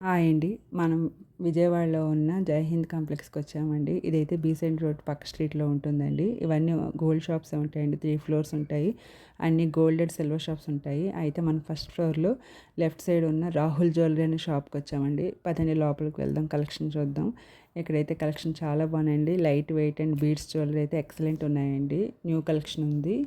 Hi అండి. మనం విజయవాడలో ఉన్న జై హింద్ కాంప్లెక్స్‌కి వచ్చామండి. ఇదైతే బీసెంట్ రోడ్ పక్క స్ట్రీట్‌లో ఉంటుందండి. ఇవన్నీ గోల్డ్ షాప్స్ ఉంటాయండి. 3 ఫ్లోర్స్ ఉంటాయి. అన్నీ గోల్డ్ అండ్ సిల్వర్ షాప్స్ ఉంటాయి. అయితే మనం ఫస్ట్ ఫ్లోర్‌లో లెఫ్ట్ సైడ్ ఉన్న రాహుల్ జ్యువెలరీ అనే షాప్‌కి వచ్చామండి. పదండి లోపలికి వెళ్దాం, కలెక్షన్ చూద్దాం. ఇక్కడైతే కలెక్షన్ చాలా బాగున్నాయండి. Light weight and beads jewellery అయితే ఎక్సలెంట్ ఉన్నాయండి. న్యూ కలెక్షన్ ఉంది.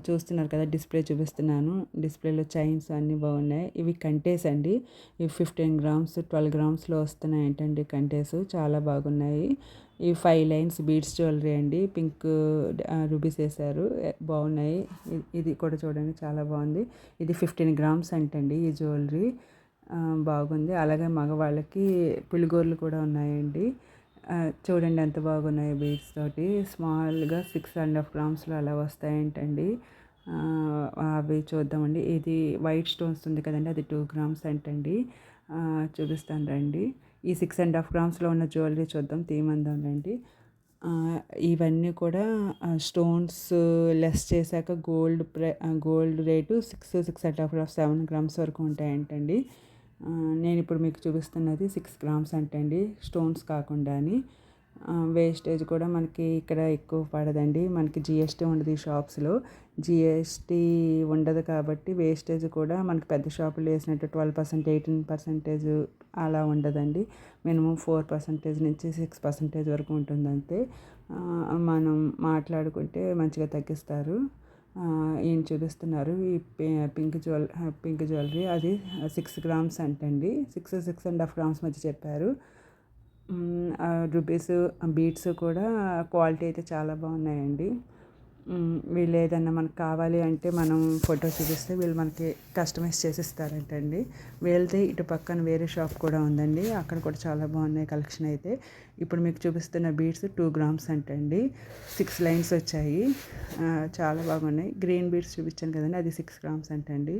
చూస్తున్నారు కదా, డిస్ప్లే చూపిస్తున్నాను. డిస్ప్లేలో చైన్స్ అన్నీ బాగున్నాయి. ఇవి కంటేస్ అండి. ఇవి 15 గ్రామ్స్ 12 గ్రామ్స్లో వస్తున్నాయి ఏంటండి కంటేస్, చాలా బాగున్నాయి. ఈ 5 లైన్స్ బీడ్స్ జ్యువెలరీ అండి. పింక్ రూబీస్ వేశారు, బాగున్నాయి. ఇది కూడా చూడండి, చాలా బాగుంది. ఇది 15 గ్రామ్స్ అంటండి ఈ జ్యువెలరీ. బాగుంది. అలాగే మగవాళ్ళకి పులిగోర్లు కూడా ఉన్నాయండి. చూడండి ఎంత బాగున్నాయో బీడ్స్ తోటి. స్మాల్గా 6.5 గ్రామ్స్లో అలా వస్తాయంటండి. అవి చూద్దామండి. ఇది వైట్ స్టోన్స్ ఉంది కదండి, అది 2 గ్రామ్స్ అంటండి. చూపిస్తాను రండి. ఈ 6.5 గ్రామ్స్లో ఉన్న జ్యువెలరీ చూద్దాం, తీమందాం రండి. ఇవన్నీ కూడా స్టోన్స్ లెస్ చేశాక గోల్డ్ రేటు 6.5 7 గ్రామ్స్ వరకు ఉంటాయంటండి. నేను ఇప్పుడు మీకు చూపిస్తున్నది 6 గ్రామ్స్ అంటండి, స్టోన్స్ కాకుండా అని. వేస్టేజ్ కూడా మనకి ఇక్కడ ఎక్కువ పడదండి. మనకి జిఎస్టీ ఉండదు ఈ షాప్స్లో. జిఎస్టీ ఉండదు కాబట్టి వేస్టేజ్ కూడా మనకి పెద్ద షాపులు వేసినట్టు 12% 18% అలా ఉండదండి. మినిమం 4% నుంచి 6% వరకు ఉంటుంది అంతే. మనం మాట్లాడుకుంటే మంచిగా తగ్గిస్తారు. ఈయన చూపిస్తున్నారు ఈ పింక్ జ్యువెలరీ. అది 6 గ్రామ్స్ అంటండి. 6.5 గ్రామ్స్ మధ్య చెప్పారు. రూబీస్ బీడ్స్ కూడా క్వాలిటీ అయితే చాలా బాగున్నాయండి. వీళ్ళు ఏదన్నా మనకు కావాలి అంటే మనం ఫోటో చూపిస్తే వీళ్ళు మనకి కస్టమైజ్ చేసి ఇస్తారంటండి. వీళ్ళది ఇటు పక్కన వేరే షాప్ కూడా ఉందండి, అక్కడ కూడా చాలా బాగున్నాయి కలెక్షన్ అయితే. ఇప్పుడు మీకు చూపిస్తున్న బీడ్స్ 2 గ్రామ్స్ అంటండి. 6 లైన్స్ వచ్చాయి, చాలా బాగున్నాయి. గ్రీన్ బీడ్స్ చూపించాను కదండి, అది 6 గ్రామ్స్ అంటండి.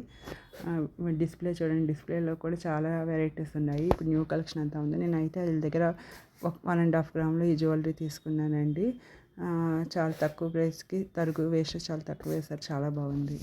డిస్ప్లే చూడండి, డిస్ప్లేలో కూడా చాలా వెరైటీస్ ఉన్నాయి. ఇప్పుడు న్యూ కలెక్షన్ అంతా ఉంది. నేనైతే వీళ్ళ దగ్గర 1.5 గ్రామ్లో ఈ జ్యువెలరీ తీసుకున్నానండి. చాలా తక్కువ ప్రైస్కి తరుగు వేస్ట్ చాలా తక్కువ వేశారు, చాలా బాగుంది.